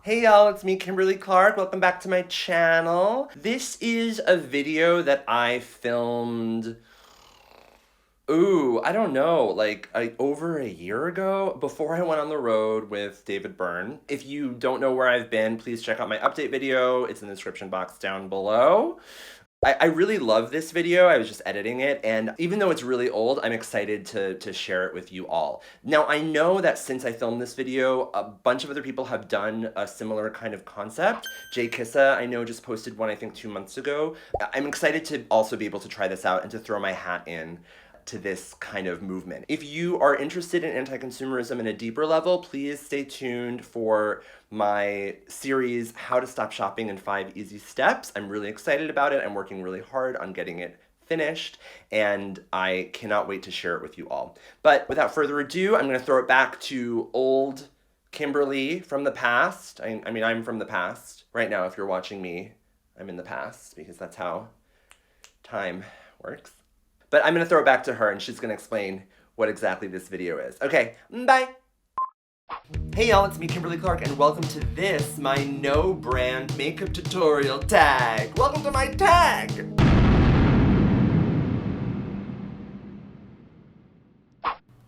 Hey y'all, it's me, Kimberly Clark. Welcome back to my channel. This is a video that I filmed, I don't know, over a year ago, before I went on the road with David Byrne. If you don't know where I've been, please check out my update video. It's in the description box down below. I really love this video. I was just editing it, and even though it's really old, I'm excited to share it with you all. Now, I know that since I filmed this video, a bunch of other people have done a similar kind of concept. Jay Kissa, I know, just posted one, I think, 2 months ago. I'm excited to also be able to try this out and to throw my hat in to this kind of movement. If you are interested in anti-consumerism in a deeper level, please stay tuned for my series, How to Stop Shopping in 5 Easy Steps. I'm really excited about it. I'm working really hard on getting it finished, and I cannot wait to share it with you all. But without further ado, I'm going to throw it back to old Kimberly from the past. I mean, I'm from the past. Right now, if you're watching me, I'm in the past, because that's how time works. But I'm going to throw it back to her, and she's going to explain what exactly this video is. Okay, bye! Hey y'all, it's me, Kimberly Clark, and welcome to this, my no-brand makeup tutorial tag. Welcome to my tag!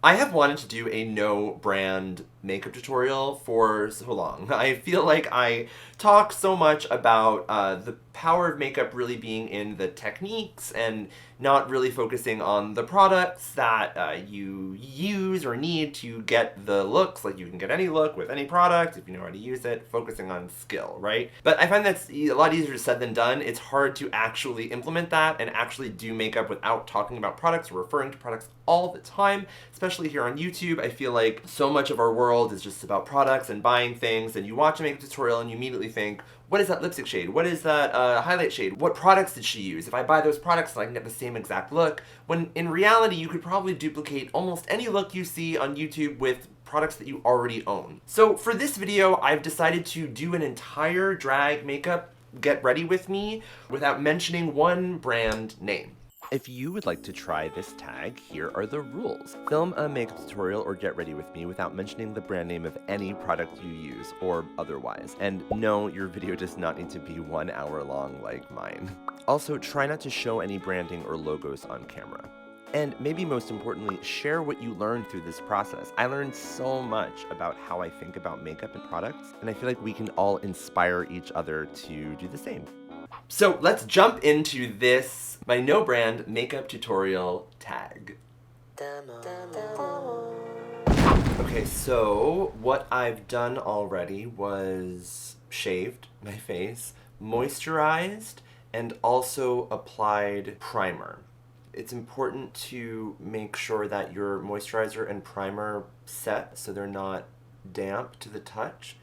I have wanted to do a no-brand makeup tutorial for so long. I feel like I talk so much about the power of makeup really being in the techniques and not really focusing on the products that you use or need to get the looks. Like, you can get any look with any product if you know how to use it, focusing on skill, right? But I find that's a lot easier said than done. It's hard to actually implement that and actually do makeup without talking about products or referring to products all the time, especially here on YouTube. I feel like so much of our world is just about products and buying things, and you watch a makeup tutorial and you immediately think, what is that lipstick shade? What is that highlight shade? What products did she use? If I buy those products, I can get the same exact look. When in reality, you could probably duplicate almost any look you see on YouTube with products that you already own. So for this video, I've decided to do an entire drag makeup get ready with me without mentioning one brand name. If you would like to try this tag, here are the rules. Film a makeup tutorial or get ready with me without mentioning the brand name of any product you use or otherwise. And no, your video does not need to be 1 hour long like mine. Also, try not to show any branding or logos on camera. And maybe most importantly, share what you learned through this process. I learned so much about how I think about makeup and products, and I feel like we can all inspire each other to do the same. So let's jump into this, my no brand makeup tutorial tag. Okay, so what I've done already was shaved my face, moisturized, and also applied primer. It's important to make sure that your moisturizer and primer set so they're not damp to the touch.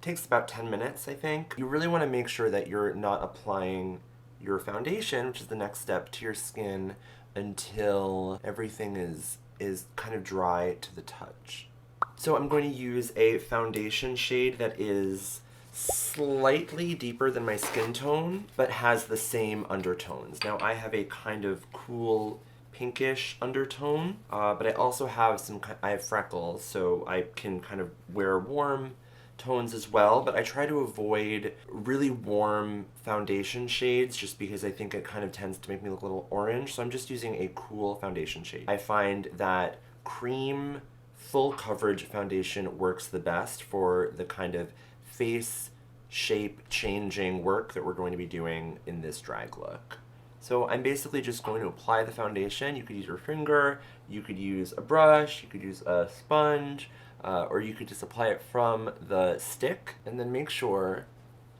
Takes about 10 minutes, I think. You really want to make sure that you're not applying your foundation, which is the next step, to your skin until everything is kind of dry to the touch. So I'm going to use a foundation shade that is slightly deeper than my skin tone, but has the same undertones. Now, I have a kind of cool pinkish undertone, but I also have I have freckles, so I can kind of wear warm tones as well, but I try to avoid really warm foundation shades just because I think it kind of tends to make me look a little orange, so I'm just using a cool foundation shade. I find that cream full coverage foundation works the best for the kind of face shape changing work that we're going to be doing in this drag look. So I'm basically just going to apply the foundation. You could use your finger, you could use a brush, you could use a sponge, or you could just apply it from the stick, and then make sure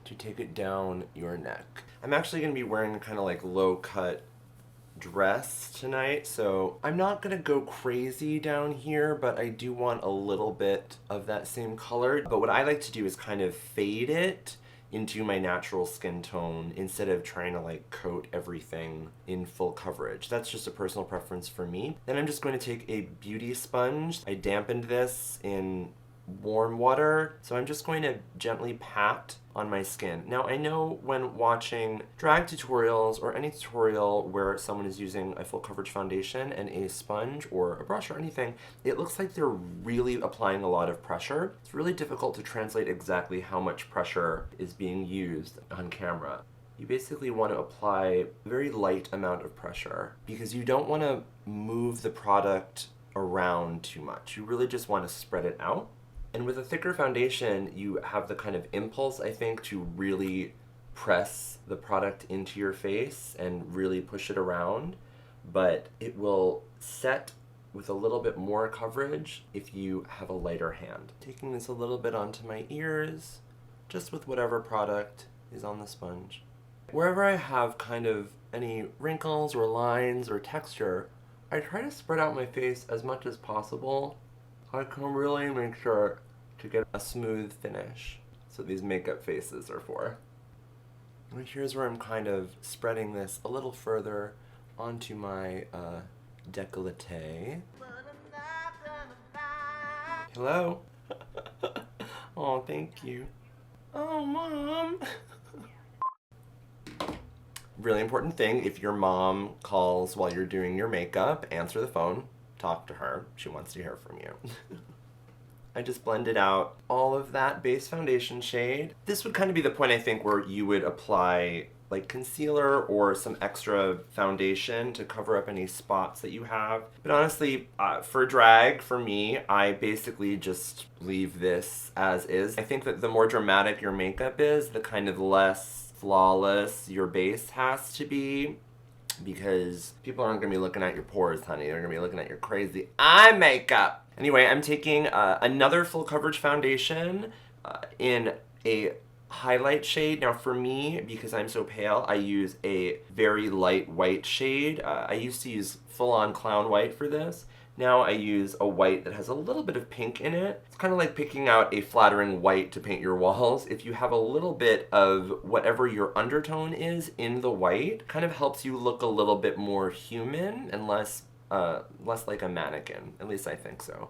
to take it down your neck. I'm actually going to be wearing a kind of like low-cut dress tonight, so I'm not going to go crazy down here, but I do want a little bit of that same color. But what I like to do is kind of fade it into my natural skin tone instead of trying to like coat everything in full coverage. That's just a personal preference for me. Then I'm just going to take a beauty sponge. I dampened this in warm water, so I'm just going to gently pat on my skin. Now, I know when watching drag tutorials or any tutorial where someone is using a full coverage foundation and a sponge or a brush or anything, it looks like they're really applying a lot of pressure. It's really difficult to translate exactly how much pressure is being used on camera. You basically want to apply a very light amount of pressure because you don't want to move the product around too much. You really just want to spread it out. And with a thicker foundation, you have the kind of impulse, I think, to really press the product into your face and really push it around, but it will set with a little bit more coverage if you have a lighter hand. Taking this a little bit onto my ears, just with whatever product is on the sponge. Wherever I have kind of any wrinkles or lines or texture, I try to spread out my face as much as possible. I can really make sure to get a smooth finish. So these makeup faces are for. And here's where I'm kind of spreading this a little further onto my décolleté. Hello? Oh, thank you. Oh, Mom! Really important thing, if your mom calls while you're doing your makeup, answer the phone, talk to her. She wants to hear from you. I just blended out all of that base foundation shade. This would kind of be the point, I think, where you would apply like concealer or some extra foundation to cover up any spots that you have. But honestly, for drag, for me, I basically just leave this as is. I think that the more dramatic your makeup is, the kind of less flawless your base has to be, because people aren't going to be looking at your pores, honey. They're going to be looking at your crazy eye makeup. Anyway, I'm taking another full coverage foundation in a highlight shade. Now for me, because I'm so pale, I use a very light white shade. I used to use full-on clown white for this. Now I use a white that has a little bit of pink in it. It's kind of like picking out a flattering white to paint your walls. If you have a little bit of whatever your undertone is in the white, kind of helps you look a little bit more human and less like a mannequin. At least I think so.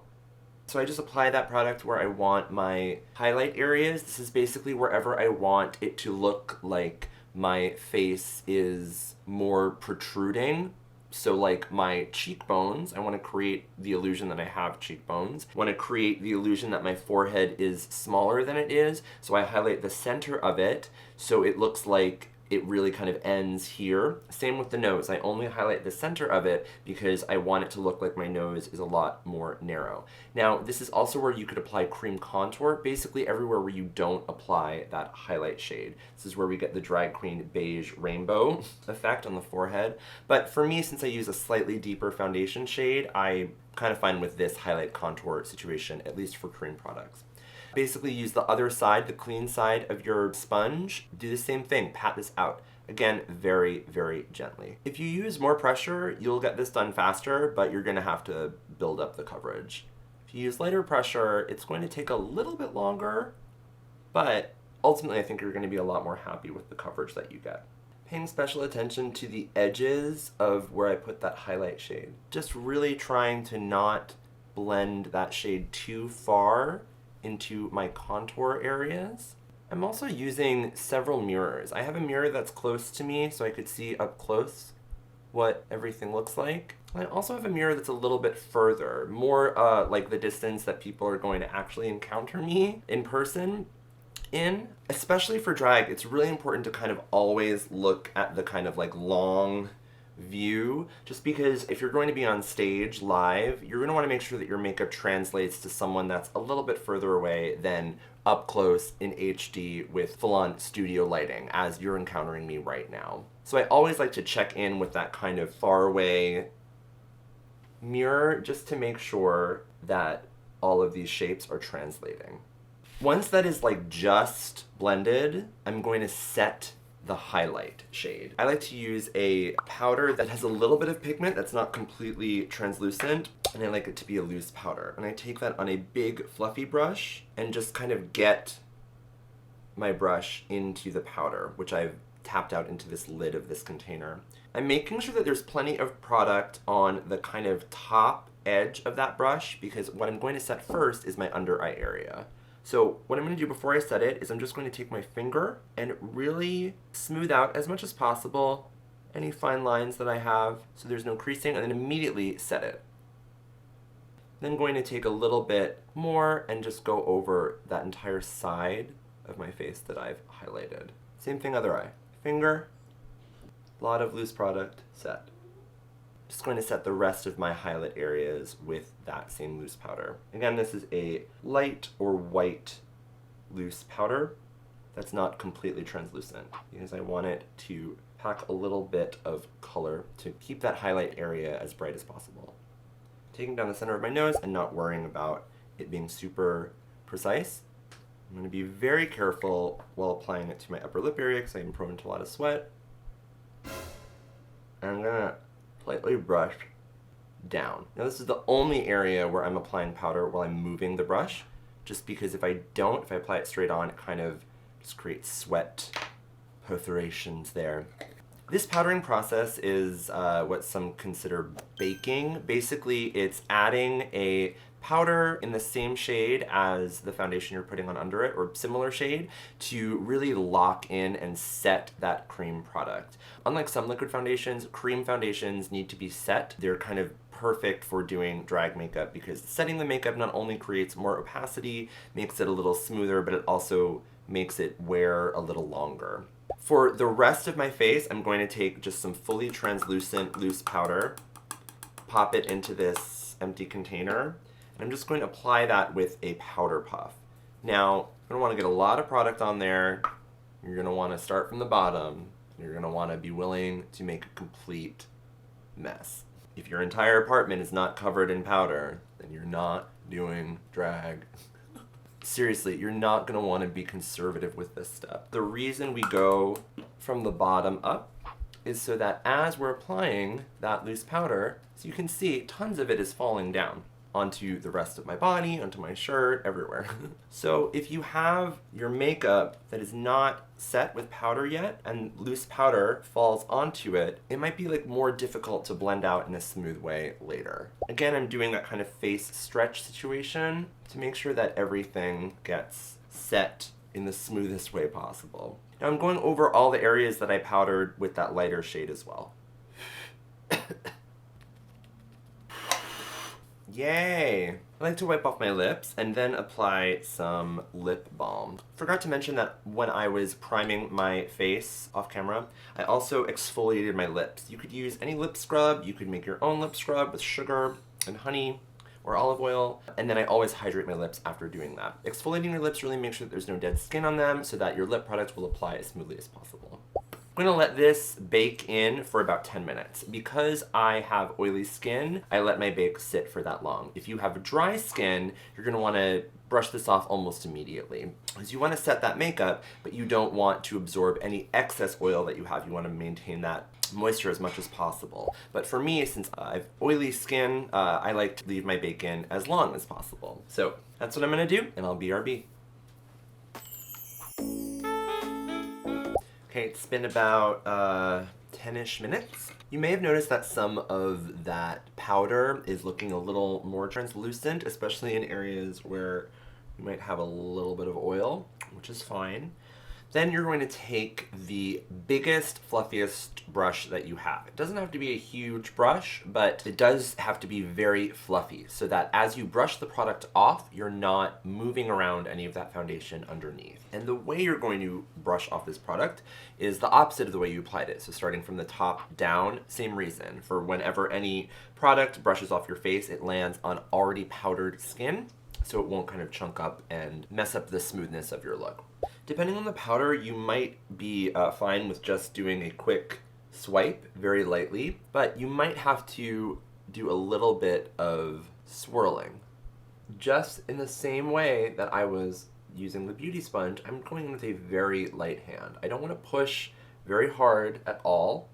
So I just apply that product where I want my highlight areas. This is basically wherever I want it to look like my face is more protruding. So like my cheekbones, I want to create the illusion that I have cheekbones. I want to create the illusion that my forehead is smaller than it is. So I highlight the center of it so it looks like it really kind of ends here. Same with the nose. I only highlight the center of it because I want it to look like my nose is a lot more narrow. Now, this is also where you could apply cream contour, basically everywhere where you don't apply that highlight shade. This is where we get the drag queen beige rainbow effect on the forehead. But for me, since I use a slightly deeper foundation shade, I kind of find with this highlight contour situation, at least for cream products. Basically use the other side, the clean side of your sponge. Do the same thing, pat this out. Again, very, very gently. If you use more pressure, you'll get this done faster, but you're gonna have to build up the coverage. If you use lighter pressure, it's going to take a little bit longer, but ultimately I think you're gonna be a lot more happy with the coverage that you get. Paying special attention to the edges of where I put that highlight shade. Just really trying to not blend that shade too far into my contour areas. I'm also using several mirrors. I have a mirror that's close to me so I could see up close what everything looks like. I also have a mirror that's a little bit further, more like the distance that people are going to actually encounter me in person in. Especially for drag, it's really important to kind of always look at the kind of like long view, just because if you're going to be on stage live, you're going to want to make sure that your makeup translates to someone that's a little bit further away than up close in HD with full-on studio lighting as you're encountering me right now. So I always like to check in with that kind of far away mirror just to make sure that all of these shapes are translating. Once that is like just blended, I'm going to set the highlight shade. I like to use a powder that has a little bit of pigment that's not completely translucent, and I like it to be a loose powder. And I take that on a big fluffy brush and just kind of get my brush into the powder, which I've tapped out into this lid of this container. I'm making sure that there's plenty of product on the kind of top edge of that brush because what I'm going to set first is my under eye area. So what I'm going to do before I set it is I'm just going to take my finger and really smooth out as much as possible any fine lines that I have so there's no creasing, and then immediately set it. Then I'm going to take a little bit more and just go over that entire side of my face that I've highlighted. Same thing other eye. Finger, a lot of loose product, set. Just going to set the rest of my highlight areas with that same loose powder. Again, this is a light or white loose powder that's not completely translucent because I want it to pack a little bit of color to keep that highlight area as bright as possible. Taking down the center of my nose and not worrying about it being super precise. I'm going to be very careful while applying it to my upper lip area because I'm prone to a lot of sweat. And I'm going to lightly brush down. Now this is the only area where I'm applying powder while I'm moving the brush, just because if I apply it straight on, it kind of just creates sweat perforations there. This powdering process is what some consider baking. Basically, it's adding a powder in the same shade as the foundation you're putting on under it, or similar shade, to really lock in and set that cream product. Unlike some liquid foundations, cream foundations need to be set. They're kind of perfect for doing drag makeup because setting the makeup not only creates more opacity, makes it a little smoother, but it also makes it wear a little longer. For the rest of my face, I'm going to take just some fully translucent loose powder, pop it into this empty container, and I'm just going to apply that with a powder puff. Now, you're going to want to get a lot of product on there. You're going to want to start from the bottom. You're going to want to be willing to make a complete mess. If your entire apartment is not covered in powder, then you're not doing drag. Seriously, you're not going to want to be conservative with this stuff. The reason we go from the bottom up is so that as we're applying that loose powder, so you can see tons of it is falling down onto the rest of my body, onto my shirt, everywhere. So if you have your makeup that is not set with powder yet and loose powder falls onto it, it might be like more difficult to blend out in a smooth way later. Again, I'm doing that kind of face stretch situation to make sure that everything gets set in the smoothest way possible. Now I'm going over all the areas that I powdered with that lighter shade as well. Yay! I like to wipe off my lips and then apply some lip balm. Forgot to mention that when I was priming my face off camera, I also exfoliated my lips. You could use any lip scrub, you could make your own lip scrub with sugar and honey or olive oil, and then I always hydrate my lips after doing that. Exfoliating your lips really makes sure that there's no dead skin on them so that your lip product will apply as smoothly as possible. I'm gonna let this bake in for about 10 minutes. Because I have oily skin, I let my bake sit for that long. If you have dry skin, you're gonna wanna brush this off almost immediately. Because you wanna set that makeup, but you don't want to absorb any excess oil that you have. You wanna maintain that moisture as much as possible. But for me, since I have oily skin, I like to leave my bake in as long as possible. So that's what I'm gonna do, and I'll BRB. Okay, it's been about 10-ish minutes. You may have noticed that some of that powder is looking a little more translucent, especially in areas where you might have a little bit of oil, which is fine. Then you're going to take the biggest, fluffiest brush that you have. It doesn't have to be a huge brush, but it does have to be very fluffy so that as you brush the product off, you're not moving around any of that foundation underneath. And the way you're going to brush off this product is the opposite of the way you applied it. So starting from the top down, same reason. For whenever any product brushes off your face, it lands on already powdered skin, so it won't kind of chunk up and mess up the smoothness of your look. Depending on the powder, you might be fine with just doing a quick swipe very lightly, but you might have to do a little bit of swirling. Just in the same way that I was using the beauty sponge, I'm going in with a very light hand. I don't want to push very hard at all.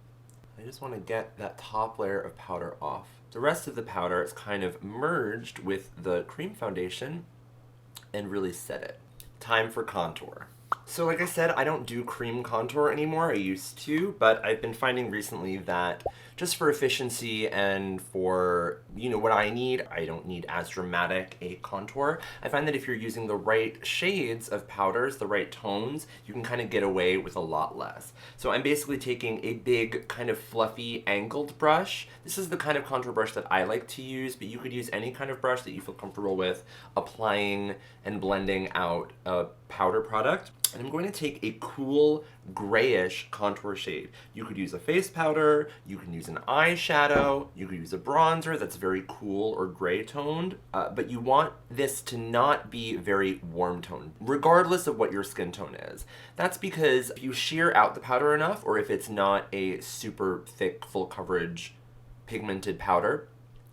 I just want to get that top layer of powder off. The rest of the powder is kind of merged with the cream foundation and really set it. Time for contour. So like I said, I don't do cream contour anymore. I used to, but I've been finding recently that just for efficiency and for, what I don't need as dramatic a contour. I find that if you're using the right shades of powders, the right tones, you can kind of get away with a lot less. So I'm basically taking a big kind of fluffy angled brush. This is the kind of contour brush that I like to use, but you could use any kind of brush that you feel comfortable with applying and blending out a powder product. And I'm going to take a cool grayish contour shade. You could use a face powder, you can use an eyeshadow, you could use a bronzer that's very cool or gray toned, but you want this to not be very warm toned, regardless of what your skin tone is. That's because if you sheer out the powder enough, or if it's not a super thick, full coverage pigmented powder,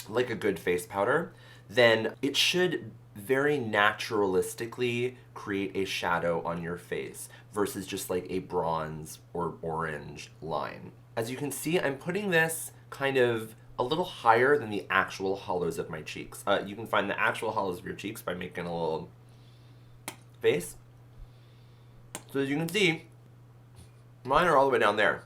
like a good face powder, then it should very naturalistically create a shadow on your face versus just like a bronze or orange line. As you can see, I'm putting this kind of a little higher than the actual hollows of my cheeks. You can find the actual hollows of your cheeks by making a little face. So as you can see, mine are all the way down there.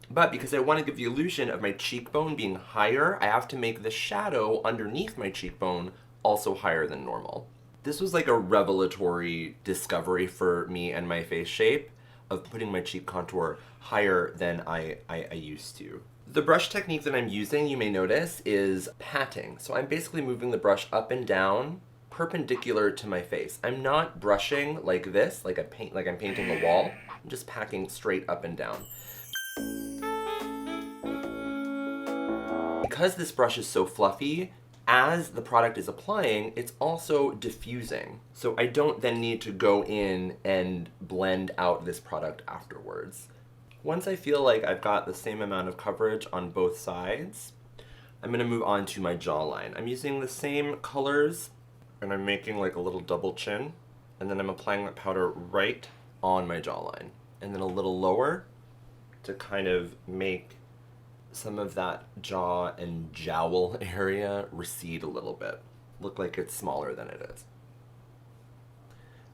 But because I want to give the illusion of my cheekbone being higher, I have to make the shadow underneath my cheekbone also higher than normal. This was like a revelatory discovery for me and my face shape of putting my cheek contour higher than I used to. The brush technique that I'm using, you may notice, is patting. So I'm basically moving the brush up and down perpendicular to my face. I'm not brushing like this, like I'm painting a wall. I'm just packing straight up and down. Because this brush is so fluffy, as the product is applying, it's also diffusing. So I don't then need to go in and blend out this product afterwards. Once I feel like I've got the same amount of coverage on both sides, I'm gonna move on to my jawline. I'm using the same colors, and I'm making like a little double chin, and then I'm applying that powder right on my jawline, and then a little lower to kind of make some of that jaw and jowl area recede a little bit. Look like it's smaller than it is.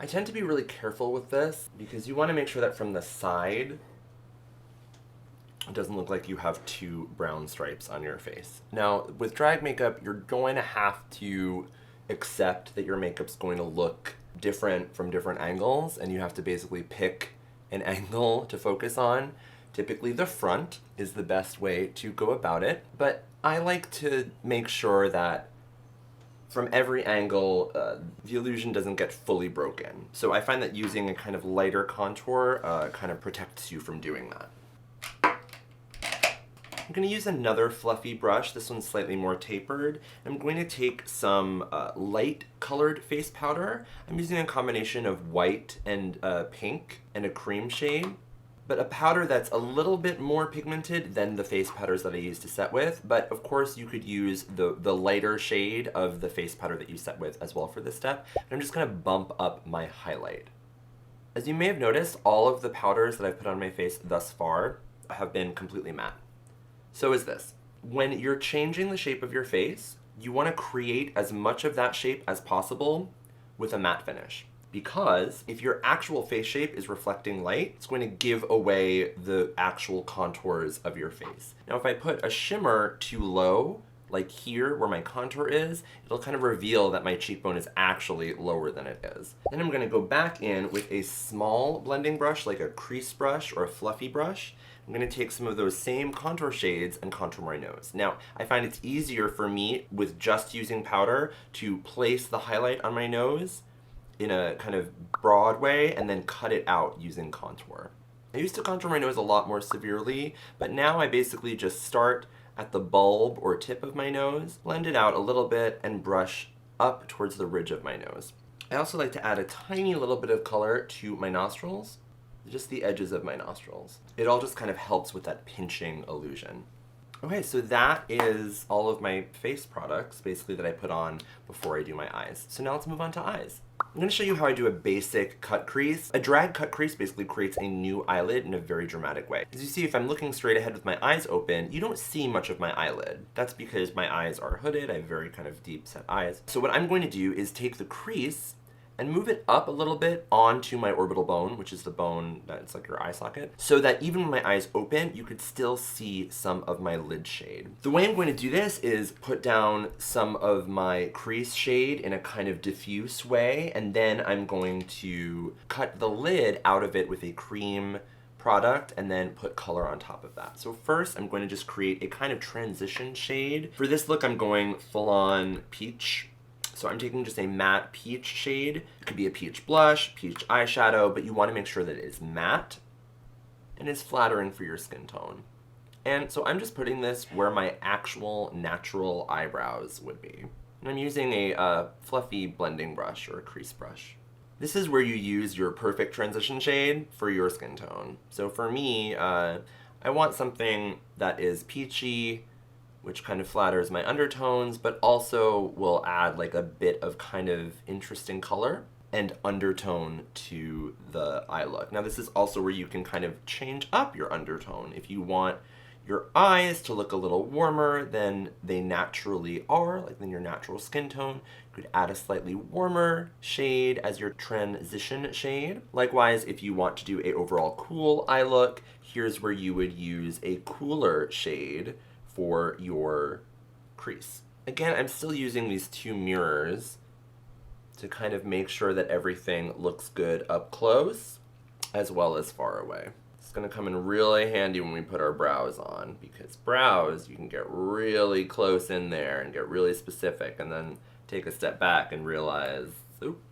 I tend to be really careful with this because you want to make sure that from the side it doesn't look like you have two brown stripes on your face. Now, with drag makeup, you're going to have to accept that your makeup's going to look different from different angles, and you have to basically pick an angle to focus on. Typically the front is the best way to go about it, but I like to make sure that from every angle, the illusion doesn't get fully broken. So I find that using a kind of lighter contour kind of protects you from doing that. I'm going to use another fluffy brush. This one's slightly more tapered. I'm going to take some light colored face powder. I'm using a combination of white and pink and a cream shade, but a powder that's a little bit more pigmented than the face powders that I used to set with. But of course you could use the lighter shade of the face powder that you set with as well for this step. And I'm just going to bump up my highlight. As you may have noticed, all of the powders that I've put on my face thus far have been completely matte. So is this. When you're changing the shape of your face, you want to create as much of that shape as possible with a matte finish. Because if your actual face shape is reflecting light, it's going to give away the actual contours of your face. Now if I put a shimmer too low, like here where my contour is, it'll kind of reveal that my cheekbone is actually lower than it is. Then I'm going to go back in with a small blending brush, like a crease brush or a fluffy brush. I'm going to take some of those same contour shades and contour my nose. Now, I find it's easier for me with just using powder to place the highlight on my nose in a kind of broad way and then cut it out using contour. I used to contour my nose a lot more severely, but now I basically just start at the bulb or tip of my nose, blend it out a little bit, and brush up towards the ridge of my nose. I also like to add a tiny little bit of color to my nostrils, just the edges of my nostrils. It all just kind of helps with that pinching illusion. Okay, so that is all of my face products, basically, that I put on before I do my eyes. So now let's move on to eyes. I'm going to show you how I do a basic cut crease. A drag cut crease basically creates a new eyelid in a very dramatic way. As you see, if I'm looking straight ahead with my eyes open, you don't see much of my eyelid. That's because my eyes are hooded. I have very kind of deep set eyes. So what I'm going to do is take the crease and move it up a little bit onto my orbital bone, which is the bone that's like your eye socket, so that even when my eyes open, you could still see some of my lid shade. The way I'm going to do this is put down some of my crease shade in a kind of diffuse way, and then I'm going to cut the lid out of it with a cream product and then put color on top of that. So first I'm going to just create a kind of transition shade. For this look I'm going full on peach. So I'm taking just a matte peach shade. It could be a peach blush, peach eyeshadow, but you want to make sure that it is matte and is flattering for your skin tone. And so I'm just putting this where my actual natural eyebrows would be. And I'm using a fluffy blending brush or a crease brush. This is where you use your perfect transition shade for your skin tone. So for me, I want something that is peachy, which kind of flatters my undertones, but also will add like a bit of kind of interesting color and undertone to the eye look. Now this is also where you can kind of change up your undertone. If you want your eyes to look a little warmer than they naturally are, like in your natural skin tone, you could add a slightly warmer shade as your transition shade. Likewise, if you want to do a overall cool eye look, here's where you would use a cooler shade for your crease. Again, I'm still using these two mirrors to kind of make sure that everything looks good up close as well as far away. It's gonna come in really handy when we put our brows on, because brows, you can get really close in there and get really specific and then take a step back and realize, oop.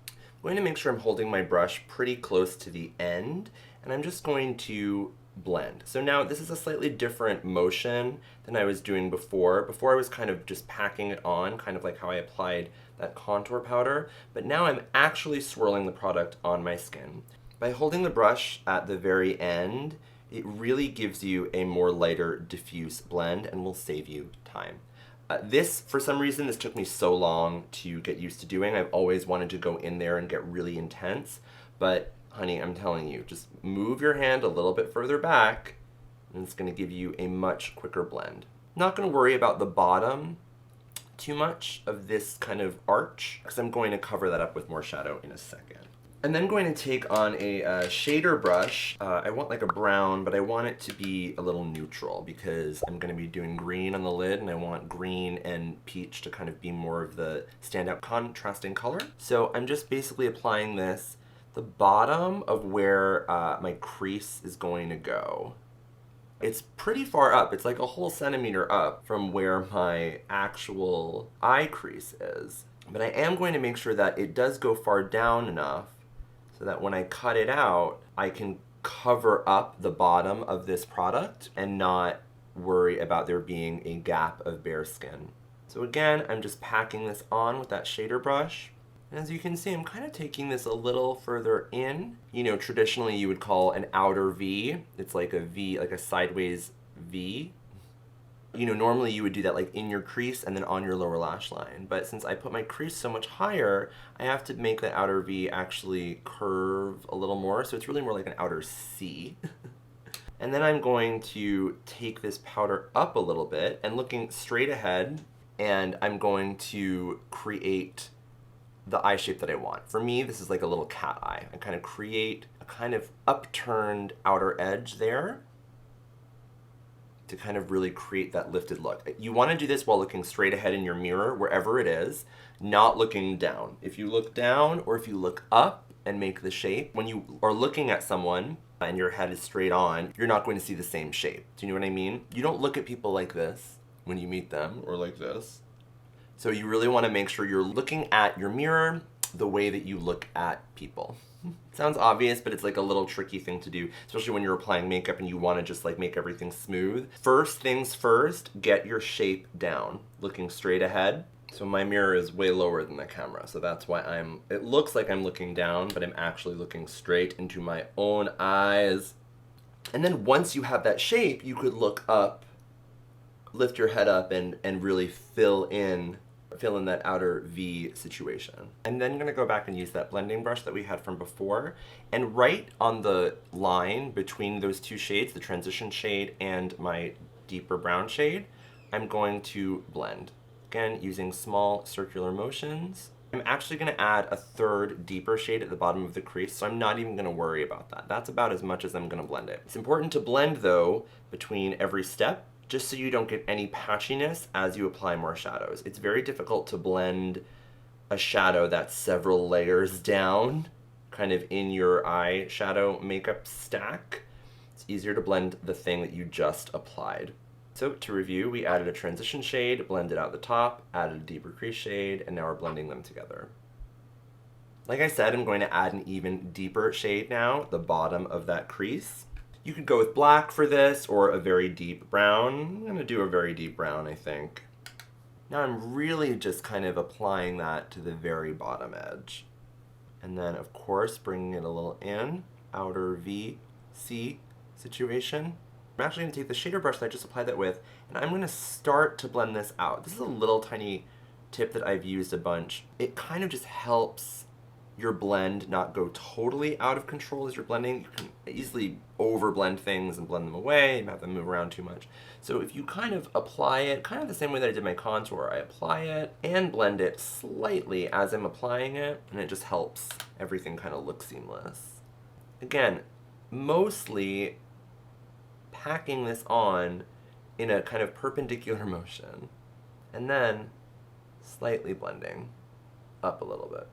I'm going to make sure I'm holding my brush pretty close to the end, and I'm just going to blend. So now this is a slightly different motion than I was doing before. Before I was kind of just packing it on, kind of like how I applied that contour powder, but now I'm actually swirling the product on my skin. By holding the brush at the very end, it really gives you a more lighter, diffuse blend and will save you time. For some reason, this took me so long to get used to doing. I've always wanted to go in there and get really intense, but honey, I'm telling you, just move your hand a little bit further back, and it's gonna give you a much quicker blend. Not gonna worry about the bottom too much of this kind of arch, because I'm going to cover that up with more shadow in a second. I'm then going to take on a shader brush. I want like a brown, but I want it to be a little neutral because I'm going to be doing green on the lid, and I want green and peach to kind of be more of the standout contrasting color. So I'm just basically applying this the bottom of where my crease is going to go. It's pretty far up. It's like a whole centimeter up from where my actual eye crease is. But I am going to make sure that it does go far down enough so that when I cut it out, I can cover up the bottom of this product and not worry about there being a gap of bare skin. So again, I'm just packing this on with that shader brush. And as you can see, I'm kind of taking this a little further in. You know, traditionally you would call an outer V. It's like a V, like a sideways V. You know, normally you would do that like in your crease and then on your lower lash line. But since I put my crease so much higher, I have to make that outer V actually curve a little more. So it's really more like an outer C. And then I'm going to take this powder up a little bit and looking straight ahead, and I'm going to create the eye shape that I want. For me, this is like a little cat eye. I kind of create a kind of upturned outer edge there to kind of really create that lifted look. You want to do this while looking straight ahead in your mirror, wherever it is, not looking down. If you look down or if you look up and make the shape, when you are looking at someone and your head is straight on, you're not going to see the same shape. Do you know what I mean? You don't look at people like this when you meet them, or like this. So you really want to make sure you're looking at your mirror the way that you look at people. Sounds obvious, but it's like a little tricky thing to do, especially when you're applying makeup and you want to just like make everything smooth. First things first, get your shape down, looking straight ahead. So my mirror is way lower than the camera, so that's why it looks like I'm looking down, but I'm actually looking straight into my own eyes. And then once you have that shape, you could look up, lift your head up and really fill in that outer V situation. I'm then gonna go back and use that blending brush that we had from before, and right on the line between those two shades, the transition shade and my deeper brown shade, I'm going to blend. Again, using small circular motions. I'm actually going to add a third deeper shade at the bottom of the crease, so I'm not even going to worry about that. That's about as much as I'm going to blend it. It's important to blend, though, between every step, just so you don't get any patchiness as you apply more shadows. It's very difficult to blend a shadow that's several layers down, kind of in your eyeshadow makeup stack. It's easier to blend the thing that you just applied. So to review, we added a transition shade, blended out the top, added a deeper crease shade, and now we're blending them together. Like I said, I'm going to add an even deeper shade now at the bottom of that crease. You could go with black for this or a very deep brown. I'm going to do a very deep brown, I think. Now I'm really just kind of applying that to the very bottom edge. And then, of course, bringing it a little in, outer V-C situation. I'm actually going to take the shader brush that I just applied that with, and I'm going to start to blend this out. This is a little tiny tip that I've used a bunch. It kind of just helps your blend not go totally out of control as you're blending. You can easily over blend things and blend them away and have them move around too much. So if you kind of apply it, kind of the same way that I did my contour, I apply it and blend it slightly as I'm applying it, and it just helps everything kind of look seamless. Again, mostly packing this on in a kind of perpendicular motion, and then slightly blending up a little bit.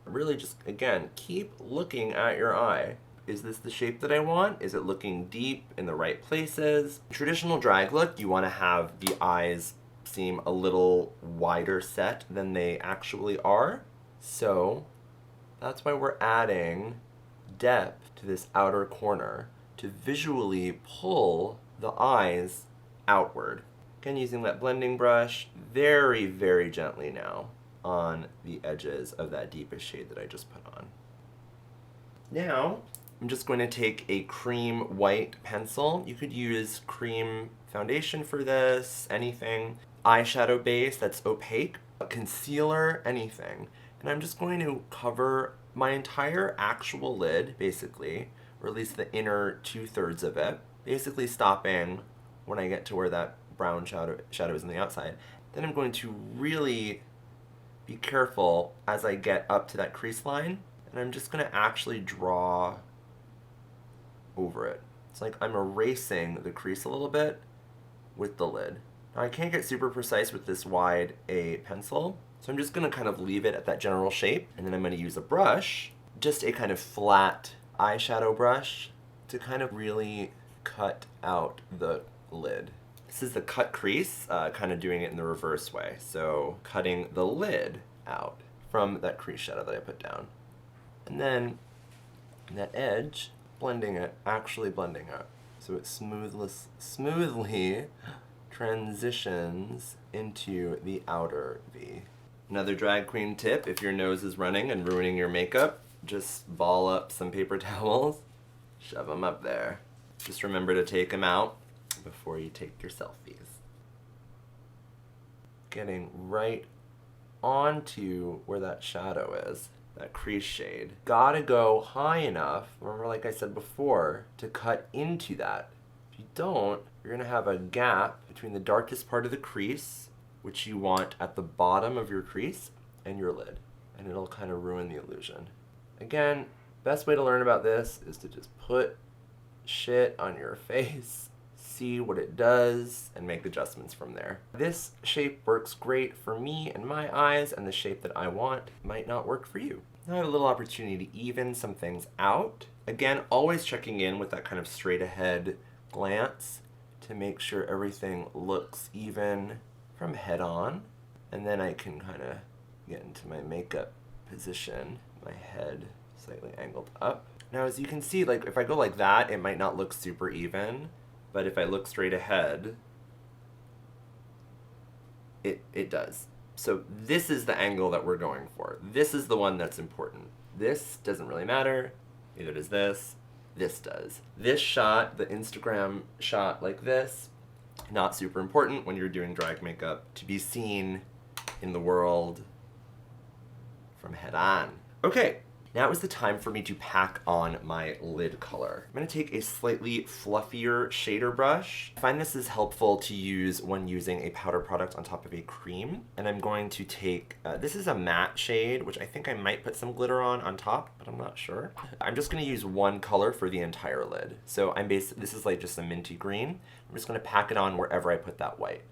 Really just, again, keep looking at your eye. Is this the shape that I want? Is it looking deep in the right places? Traditional drag look, you want to have the eyes seem a little wider set than they actually are. So that's why we're adding depth to this outer corner to visually pull the eyes outward. Again, using that blending brush very, very gently now on the edges of that deepest shade that I just put on. Now, I'm just going to take a cream white pencil. You could use cream foundation for this, anything. Eyeshadow base that's opaque, concealer, anything. And I'm just going to cover my entire actual lid, basically, or at least the inner 2/3 of it, basically stopping when I get to where that brown shadow is on the outside. Then I'm going to really be careful as I get up to that crease line, and I'm just going to actually draw over it. It's like I'm erasing the crease a little bit with the lid. Now I can't get super precise with this wide a pencil, so I'm just going to kind of leave it at that general shape, and then I'm going to use a brush, just a kind of flat eyeshadow brush, to kind of really cut out the lid. This is the cut crease, kind of doing it in the reverse way. So cutting the lid out from that crease shadow that I put down. And then that edge, blending it, actually blending it. So it smoothly transitions into the outer V. Another drag queen tip, if your nose is running and ruining your makeup, just ball up some paper towels, shove them up there. Just remember to take them out before you take your selfies. Getting right onto where that shadow is, that crease shade. Gotta go high enough, remember like I said before, to cut into that. If you don't, you're gonna have a gap between the darkest part of the crease, which you want at the bottom of your crease, and your lid. And it'll kind of ruin the illusion. Again, best way to learn about this is to just put shit on your face, see what it does, and make adjustments from there. This shape works great for me and my eyes, and the shape that I want might not work for you. Now I have a little opportunity to even some things out. Again, always checking in with that kind of straight ahead glance to make sure everything looks even from head on. And then I can kind of get into my makeup position, my head slightly angled up. Now as you can see, like if I go like that, it might not look super even, but if I look straight ahead, it does. So this is the angle that we're going for. This is the one that's important. This doesn't really matter, neither does this. This does. This shot, the Instagram shot like this, not super important when you're doing drag makeup to be seen in the world from head on. Okay, Now is the time for me to pack on my lid color. I'm going to take a slightly fluffier shader brush. I find this is helpful to use when using a powder product on top of a cream. And I'm going to take, this is a matte shade, which I think I might put some glitter on top, but I'm not sure. I'm just going to use one color for the entire lid. So this is like just a minty green. I'm just going to pack it on wherever I put that white.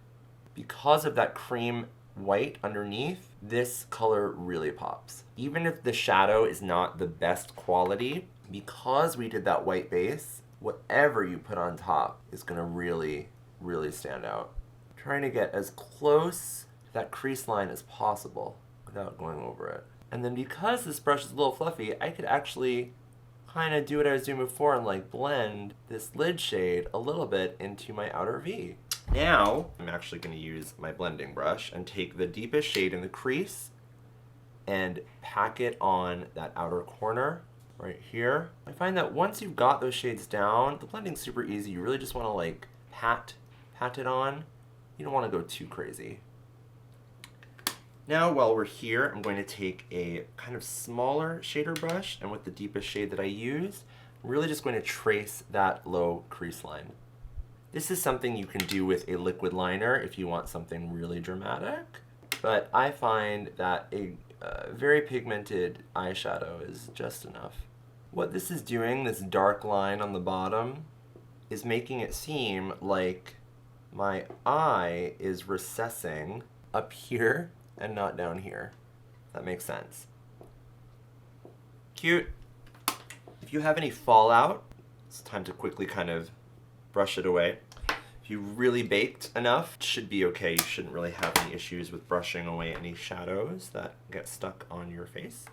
Because of that cream white underneath, this color really pops. Even if the shadow is not the best quality, because we did that white base, whatever you put on top is gonna really, really stand out. Trying to get as close to that crease line as possible without going over it. And then because this brush is a little fluffy, I could actually kind of do what I was doing before and like blend this lid shade a little bit into my outer V. Now, I'm actually going to use my blending brush and take the deepest shade in the crease and pack it on that outer corner right here. I find that once you've got those shades down, the blending's super easy. You really just want to like pat it on. You don't want to go too crazy. Now, while we're here, I'm going to take a kind of smaller shader brush, and with the deepest shade that I used, I'm really just going to trace that low crease line. This is something you can do with a liquid liner if you want something really dramatic, but I find that a very pigmented eyeshadow is just enough. What this is doing, this dark line on the bottom, is making it seem like my eye is recessing up here and not down here. That makes sense. Cute. If you have any fallout, it's time to quickly kind of brush it away. If you really baked enough, it should be okay. You shouldn't really have any issues with brushing away any shadows that get stuck on your face.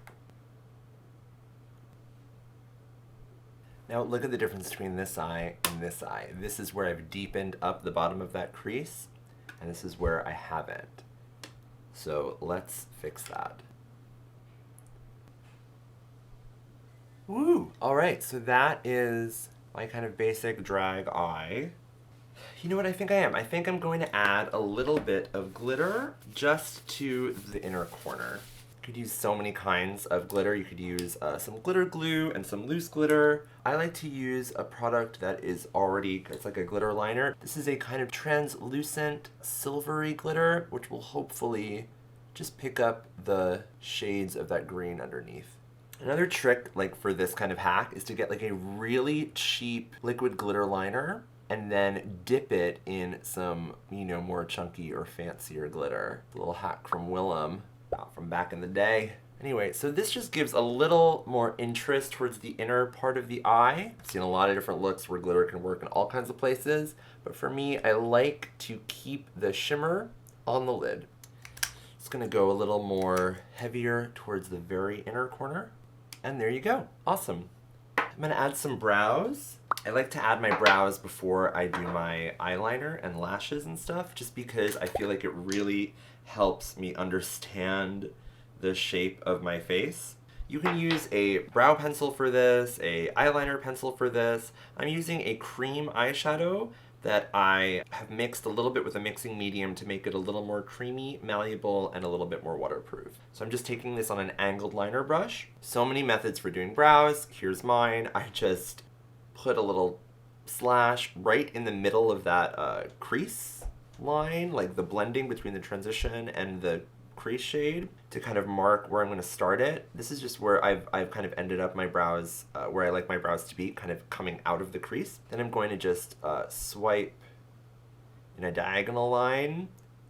Now look at the difference between this eye and this eye. This is where I've deepened up the bottom of that crease, and this is where I haven't. So let's fix that. Woo! All right, so that is my kind of basic drag eye. You know what I think I am? I think I'm going to add a little bit of glitter just to the inner corner. You could use so many kinds of glitter. You could use some glitter glue and some loose glitter. I like to use a product that is already, it's like a glitter liner. This is a kind of translucent silvery glitter, which will hopefully just pick up the shades of that green underneath. Another trick like for this kind of hack is to get like a really cheap liquid glitter liner and then dip it in some, you know, more chunky or fancier glitter. A little hack from Willem, from back in the day. Anyway, so this just gives a little more interest towards the inner part of the eye. I've seen a lot of different looks where glitter can work in all kinds of places, but for me, I like to keep the shimmer on the lid. It's gonna go a little more heavier towards the very inner corner. And there you go, awesome. I'm gonna add some brows. I like to add my brows before I do my eyeliner and lashes and stuff, just because I feel like it really helps me understand the shape of my face. You can use a brow pencil for this, a eyeliner pencil for this. I'm using a cream eyeshadow that I have mixed a little bit with a mixing medium to make it a little more creamy, malleable, and a little bit more waterproof. So I'm just taking this on an angled liner brush. So many methods for doing brows. Here's mine. I just put a little slash right in the middle of that crease line, like the blending between the transition and the crease shade, to kind of mark where I'm going to start it. This is just where I've kind of ended up my brows, where I like my brows to be, kind of coming out of the crease. Then I'm going to just swipe in a diagonal line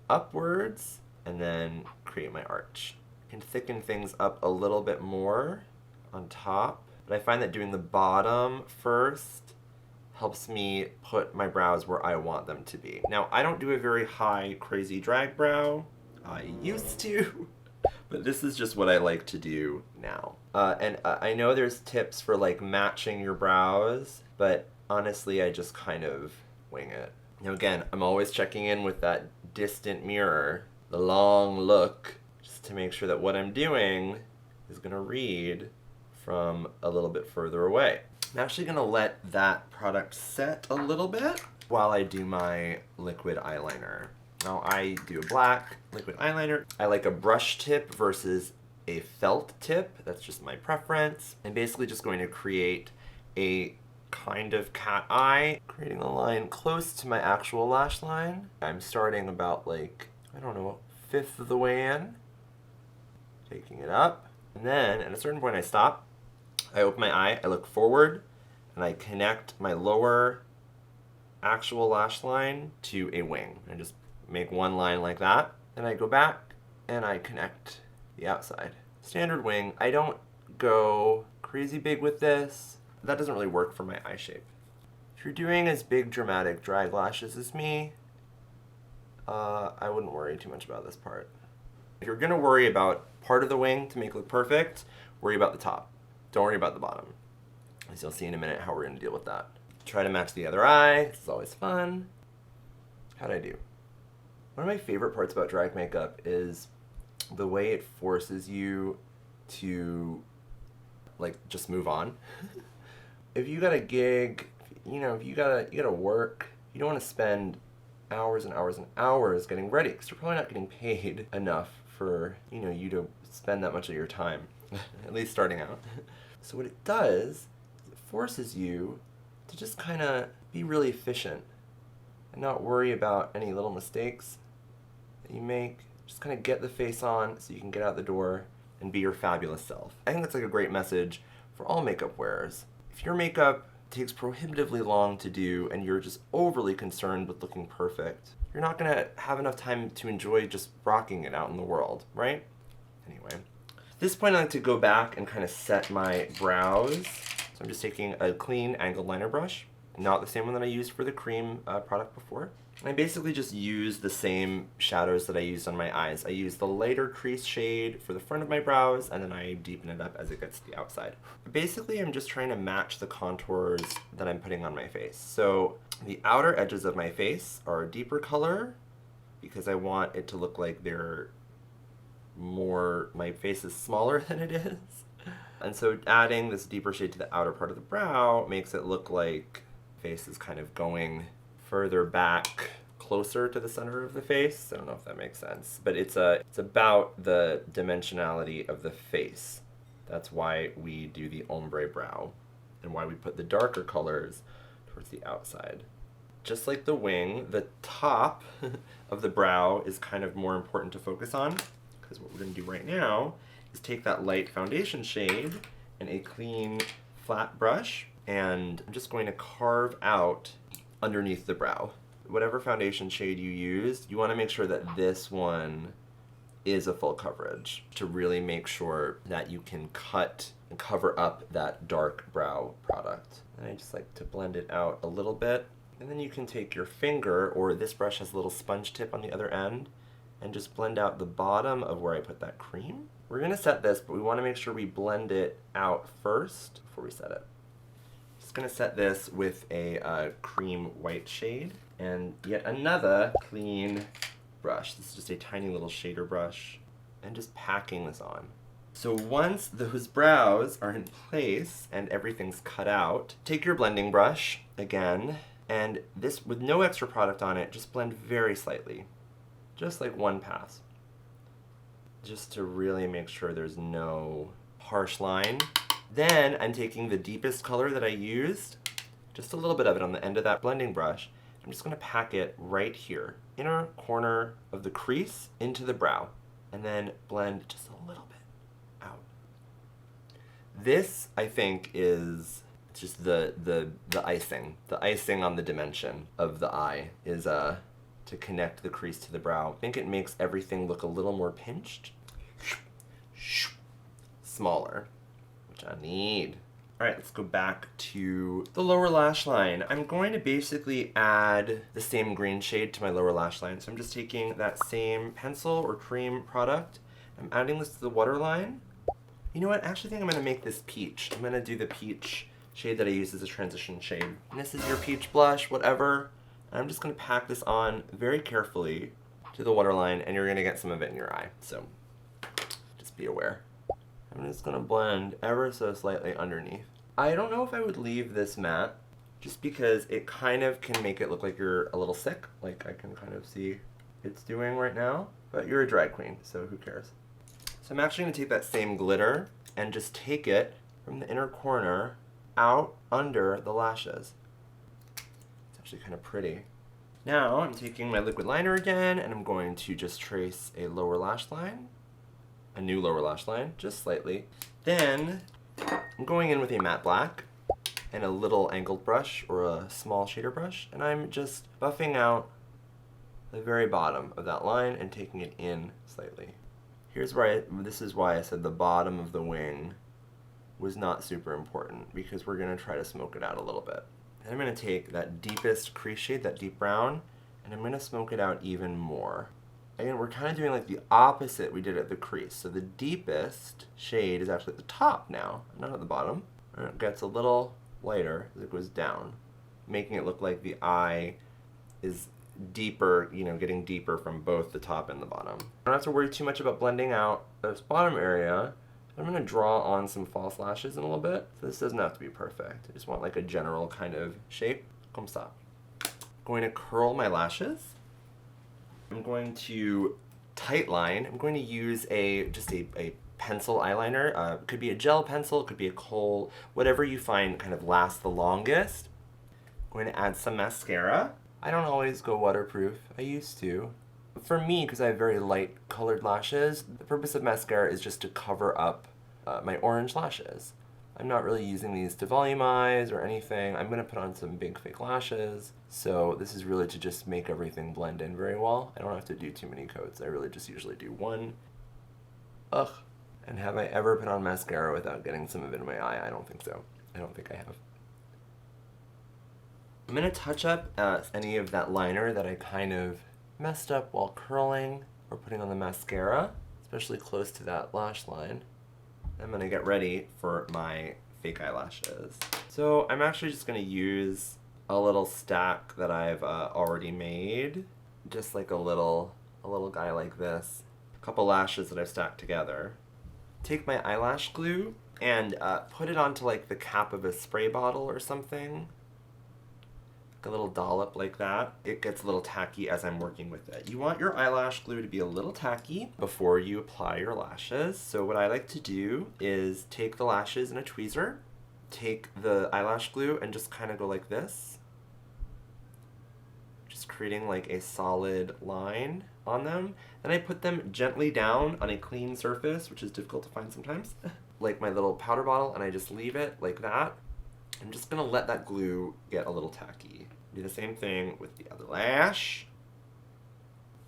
upwards and then create my arch. I can thicken things up a little bit more on top, but I find that doing the bottom first helps me put my brows where I want them to be. Now, I don't do a very high, crazy drag brow. I used to, but this is just what I like to do now. And I know there's tips for like matching your brows, but honestly, I just kind of wing it. Now again, I'm always checking in with that distant mirror, the long look, just to make sure that what I'm doing is gonna read from a little bit further away. I'm actually gonna let that product set a little bit while I do my liquid eyeliner. Now I do a black liquid eyeliner. I like a brush tip versus a felt tip. That's just my preference. I'm basically just going to create a kind of cat eye, creating a line close to my actual lash line. I'm starting about like, I don't know, 1/5 of the way in, taking it up. And then at a certain point I stop, I open my eye, I look forward, and I connect my lower actual lash line to a wing. I just make one line like that, and I go back and I connect the outside. Standard wing. I don't go crazy big with this. That doesn't really work for my eye shape. If you're doing as big dramatic drag lashes as me, I wouldn't worry too much about this part. If you're gonna worry about part of the wing to make it look perfect, worry about the top. Don't worry about the bottom. As you'll see in a minute how we're gonna deal with that. Try to match the other eye. This is always fun. How'd I do? One of my favorite parts about drag makeup is the way it forces you to like just move on. If you got a gig, you know, if you gotta work, you don't want to spend hours and hours and hours getting ready because you're probably not getting paid enough for, you know, you to spend that much of your time, at least starting out. So what it does is it forces you to just kind of be really efficient and not worry about any little mistakes that you make. Just kind of get the face on so you can get out the door and be your fabulous self. I think that's like a great message for all makeup wearers. If your makeup takes prohibitively long to do and you're just overly concerned with looking perfect, you're not gonna have enough time to enjoy just rocking it out in the world, right? Anyway, at this point I like to go back and kind of set my brows. So I'm just taking a clean angled liner brush, not the same one that I used for the cream product before. I basically just use the same shadows that I used on my eyes. I use the lighter crease shade for the front of my brows, and then I deepen it up as it gets to the outside. Basically, I'm just trying to match the contours that I'm putting on my face. So the outer edges of my face are a deeper color because I want it to look like they're more, my face is smaller than it is. And so adding this deeper shade to the outer part of the brow makes it look like the face is kind of going further back, closer to the center of the face. I don't know if that makes sense, but it's about the dimensionality of the face. That's why we do the ombre brow and why we put the darker colors towards the outside. Just like the wing, the top of the brow is kind of more important to focus on, because what we're going to do right now is take that light foundation shade and a clean flat brush, and I'm just going to carve out underneath the brow. Whatever foundation shade you use, you want to make sure that this one is a full coverage to really make sure that you can cut and cover up that dark brow product. And I just like to blend it out a little bit. And then you can take your finger, or this brush has a little sponge tip on the other end, and just blend out the bottom of where I put that cream. We're going to set this, but we want to make sure we blend it out first before we set it. Just going to set this with a cream white shade and yet another clean brush. This is just a tiny little shader brush, and just packing this on. So once those brows are in place and everything's cut out, take your blending brush again, and this, with no extra product on it, just blend very slightly, just like one pass, just to really make sure there's no harsh line. Then I'm taking the deepest color that I used, just a little bit of it on the end of that blending brush. I'm just going to pack it right here, inner corner of the crease into the brow, and then blend just a little bit out. This, I think, is just the icing. The icing on the dimension of the eye is to connect the crease to the brow. I think it makes everything look a little more pinched, smaller, which I need. All right, let's go back to the lower lash line. I'm going to basically add the same green shade to my lower lash line. So I'm just taking that same pencil or cream product. I'm adding this to the waterline. You know what? I actually think I'm going to make this peach. I'm going to do the peach shade that I use as a transition shade. And this is your peach blush, whatever. And I'm just going to pack this on very carefully to the waterline, and you're going to get some of it in your eye. So just be aware. I'm just going to blend ever so slightly underneath. I don't know if I would leave this matte, just because it kind of can make it look like you're a little sick, like I can kind of see it's doing right now. But you're a drag queen, so who cares? So I'm actually going to take that same glitter and just take it from the inner corner out under the lashes. It's actually kind of pretty. Now I'm taking my liquid liner again and I'm going to just trace a lower lash line, a new lower lash line, just slightly. Then I'm going in with a matte black and a little angled brush or a small shader brush, and I'm just buffing out the very bottom of that line and taking it in slightly. Here's where this is why I said the bottom of the wing was not super important, because we're going to try to smoke it out a little bit. And I'm going to take that deepest crease shade, that deep brown, and I'm going to smoke it out even more. Again, we're kind of doing like the opposite we did at the crease. So the deepest shade is actually at the top now, not at the bottom. And it gets a little lighter as it goes down, making it look like the eye is deeper, you know, getting deeper from both the top and the bottom. I don't have to worry too much about blending out this bottom area. I'm going to draw on some false lashes in a little bit. So this doesn't have to be perfect. I just want like a general kind of shape. Comme ça. Going to curl my lashes. I'm going to tight line. I'm going to use just a pencil eyeliner. It could be a gel pencil, it could be a kohl, whatever you find kind of lasts the longest. I'm going to add some mascara. I don't always go waterproof. I used to. For me, because I have very light colored lashes, the purpose of mascara is just to cover up my orange lashes. I'm not really using these to volumize or anything. I'm going to put on some big fake lashes. So this is really to just make everything blend in very well. I don't have to do too many coats. I really just usually do one. Ugh. And have I ever put on mascara without getting some of it in my eye? I don't think so. I don't think I have. I'm going to touch up any of that liner that I kind of messed up while curling or putting on the mascara, especially close to that lash line. I'm going to get ready for my fake eyelashes. So I'm actually just going to use a little stack that I've already made, just like a little guy like this. A couple lashes that I've stacked together. Take my eyelash glue and put it onto like the cap of a spray bottle or something. A little dollop like that. It gets a little tacky as I'm working with it. You want your eyelash glue to be a little tacky before you apply your lashes. So what I like to do is take the lashes in a tweezer, take the eyelash glue and just kind of go like this. Just creating like a solid line on them. Then I put them gently down on a clean surface, which is difficult to find sometimes, like my little powder bottle, and I just leave it like that. I'm just gonna let that glue get a little tacky. Do the same thing with the other lash.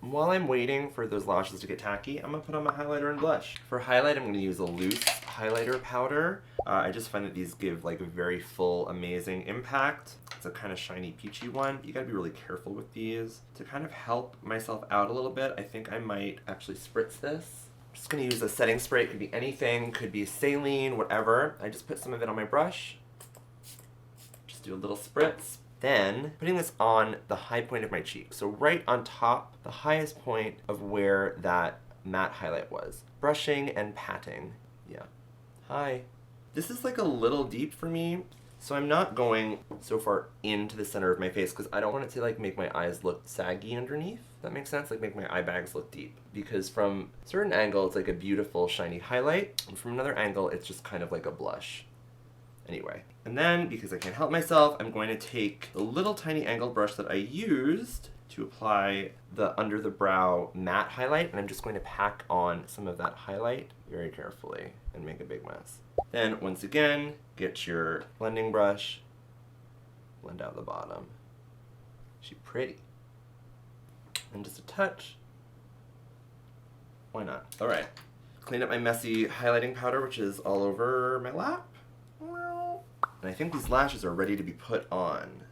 While I'm waiting for those lashes to get tacky, I'm gonna put on my highlighter and blush. For highlight, I'm gonna use a loose highlighter powder. I just find that these give like a very full, amazing impact. It's a kind of shiny, peachy one. You gotta be really careful with these. To kind of help myself out a little bit, I think I might actually spritz this. I'm just gonna use a setting spray. It could be anything, could be saline, whatever. I just put some of it on my brush. Just do a little spritz. Then, putting this on the high point of my cheek. So right on top, the highest point of where that matte highlight was. Brushing and patting. Yeah. Hi. This is like a little deep for me, so I'm not going so far into the center of my face because I don't want it to like make my eyes look saggy underneath. That makes sense? Like make my eye bags look deep. Because from a certain angle, it's like a beautiful shiny highlight. And from another angle, it's just kind of like a blush. Anyway, and then, because I can't help myself, I'm going to take the little tiny angled brush that I used to apply the under the brow matte highlight, and I'm just going to pack on some of that highlight very carefully and make a big mess. Then, once again, get your blending brush, blend out the bottom. She's pretty. And just a touch. Why not? All right. Clean up my messy highlighting powder, which is all over my lap. And I think these lashes are ready to be put on.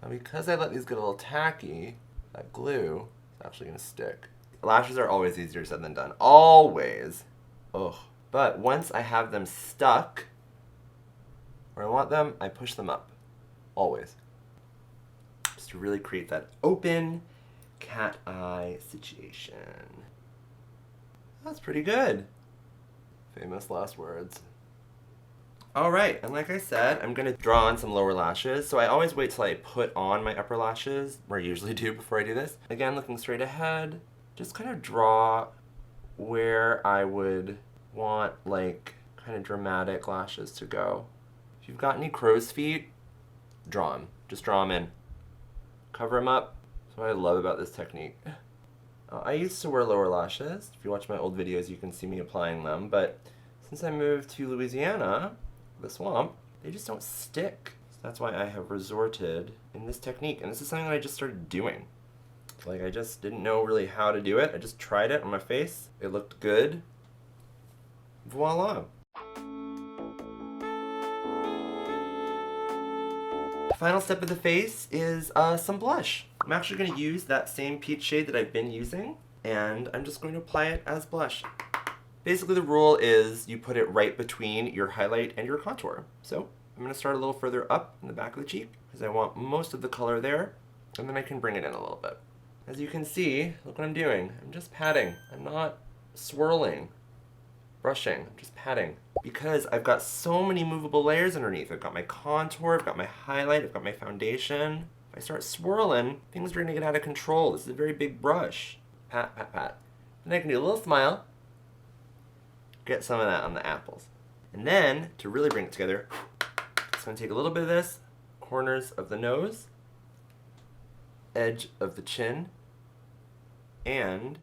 Now because I let these get a little tacky, that glue is actually going to stick. Lashes are always easier said than done. Always. Ugh. But once I have them stuck where I want them, I push them up. Always. Just to really create that open cat eye situation. That's pretty good. Famous last words. Alright, and like I said, I'm going to draw on some lower lashes. So I always wait till I put on my upper lashes, or I usually do before I do this. Again, looking straight ahead, just kind of draw where I would want like kind of dramatic lashes to go. If you've got any crow's feet, draw them. Just draw them in. Cover them up. That's what I love about this technique. I used to wear lower lashes. If you watch my old videos, you can see me applying them. But since I moved to Louisiana, the swamp, they just don't stick. So that's why I have resorted in this technique. And this is something that I just started doing. Like, I just didn't know really how to do it. I just tried it on my face. It looked good. Voila. The final step of the face is some blush. I'm actually going to use that same peach shade that I've been using, and I'm just going to apply it as blush. Basically, the rule is you put it right between your highlight and your contour. So I'm going to start a little further up in the back of the cheek because I want most of the color there, and then I can bring it in a little bit. As you can see, look what I'm doing. I'm just patting. I'm not swirling, brushing. I'm just patting. Because I've got so many movable layers underneath. I've got my contour, I've got my highlight, I've got my foundation. If I start swirling, things are gonna get out of control. This is a very big brush. Pat, pat, pat. Then I can do a little smile. Get some of that on the apples. And then, to really bring it together, I'm just gonna take a little bit of this, corners of the nose, edge of the chin, and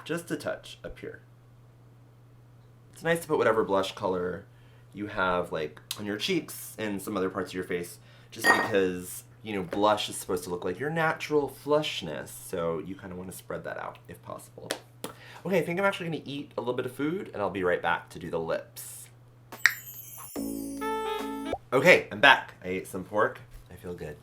just a touch up here. It's nice to put whatever blush color you have like on your cheeks and some other parts of your face, just because, you know, blush is supposed to look like your natural flushness, so you kind of want to spread that out if possible. Okay, I think I'm actually going to eat a little bit of food, and I'll be right back to do the lips. Okay, I'm back. I ate some pork. I feel good.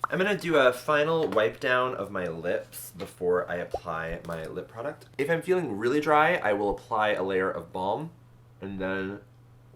I'm going to do a final wipe down of my lips before I apply my lip product. If I'm feeling really dry, I will apply a layer of balm and then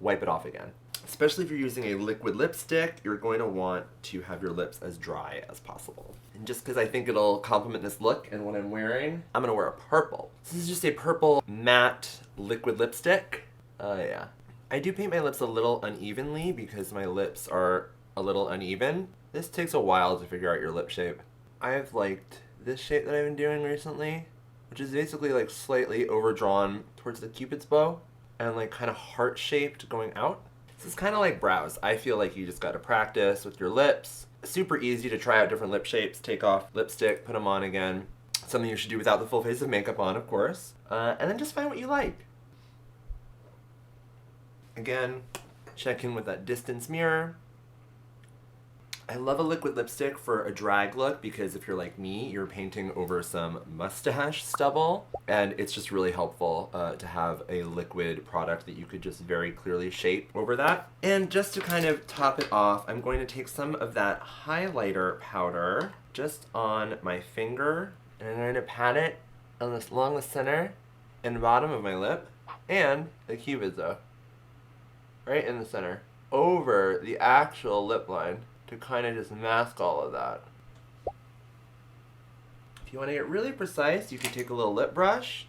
wipe it off again. Especially if you're using a liquid lipstick, you're going to want to have your lips as dry as possible. And just because I think it'll complement this look and what I'm wearing, I'm going to wear a purple. This is just a purple matte liquid lipstick. Yeah. I do paint my lips a little unevenly because my lips are a little uneven. This takes a while to figure out your lip shape. I've liked this shape that I've been doing recently, which is basically like slightly overdrawn towards the Cupid's bow and like kind of heart-shaped going out. This is kind of like brows. I feel like you just got to practice with your lips. Super easy to try out different lip shapes, take off lipstick, put them on again. Something you should do without the full face of makeup on, of course. And then just find what you like. Again, check in with that distance mirror. I love a liquid lipstick for a drag look because if you're like me, you're painting over some mustache stubble, and it's just really helpful to have a liquid product that you could just very clearly shape over that. And just to kind of top it off, I'm going to take some of that highlighter powder just on my finger, and I'm going to pat it along the center and bottom of my lip and the Cupid's bow, right in the center, over the actual lip line, to kind of just mask all of that. If you want to get really precise, you can take a little lip brush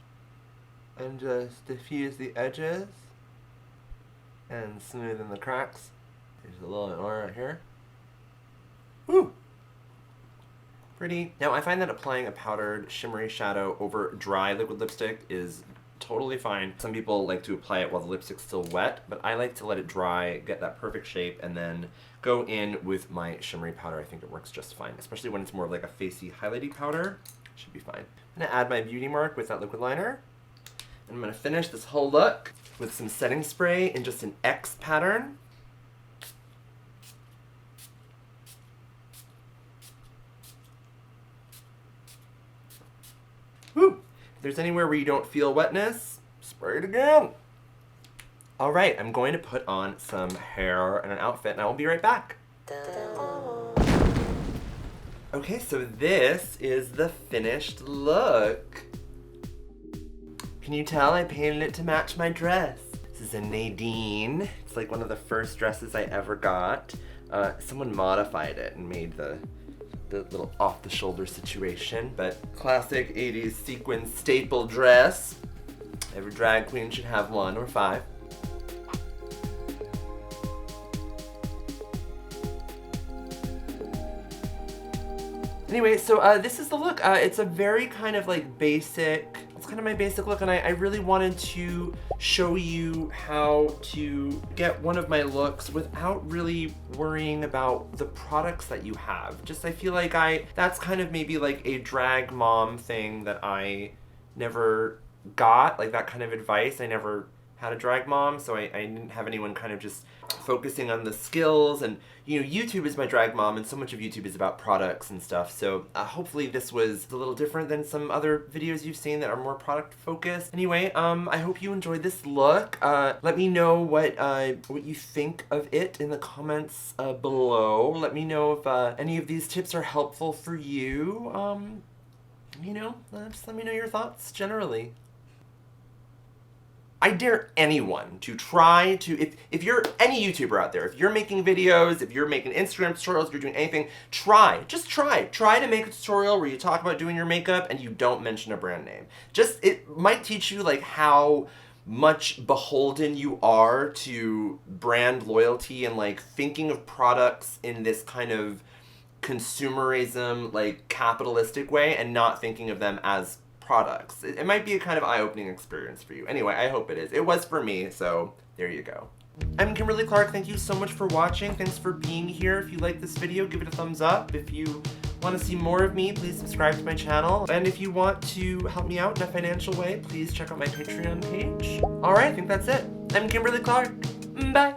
and just diffuse the edges and smoothen the cracks. There's a little bit more right here. Woo! Pretty. Now I find that applying a powdered shimmery shadow over dry liquid lipstick is totally fine. Some people like to apply it while the lipstick's still wet, but I like to let it dry, get that perfect shape, and then go in with my shimmery powder. I think it works just fine, especially when it's more of like a facey highlighty powder. It should be fine. I'm gonna add my beauty mark with that liquid liner. And I'm gonna finish this whole look with some setting spray in just an X pattern. Woo! If there's anywhere where you don't feel wetness, spray it again. All right, I'm going to put on some hair and an outfit, and I will be right back. Okay, so this is the finished look. Can you tell I painted it to match my dress? This is a Nadine. It's like one of the first dresses I ever got. Someone modified it and made the little off-the-shoulder situation, but classic 80s sequin staple dress. Every drag queen should have one or 5. Anyway, so this is the look. It's a very kind of like basic, it's that's kind of my basic look, and I really wanted to show you how to get one of my looks without really worrying about the products that you have. Just, I feel like that's kind of maybe like a drag mom thing that I never got, like that kind of advice. I never had a drag mom, so I didn't have anyone kind of just focusing on the skills. And you know, YouTube is my drag mom, and so much of YouTube is about products and stuff, so hopefully this was a little different than some other videos you've seen that are more product focused. Anyway, I hope you enjoyed this look. Let me know what you think of it in the comments below. Let me know if any of these tips are helpful for you. You know, just let me know your thoughts generally. I dare anyone to try to, if you're any YouTuber out there, if you're making videos, if you're making Instagram tutorials, if you're doing anything, just try to make a tutorial where you talk about doing your makeup and you don't mention a brand name. It might teach you like how much beholden you are to brand loyalty and like thinking of products in this kind of consumerism, like capitalistic way, and not thinking of them as products. It might be a kind of eye-opening experience for you. Anyway, I hope it is. It was for me, so there you go. I'm Kimberly Clark. Thank you so much for watching. Thanks for being here. If you like this video, give it a thumbs up. If you want to see more of me, please subscribe to my channel. And if you want to help me out in a financial way, please check out my Patreon page. Alright, I think that's it. I'm Kimberly Clark. Bye!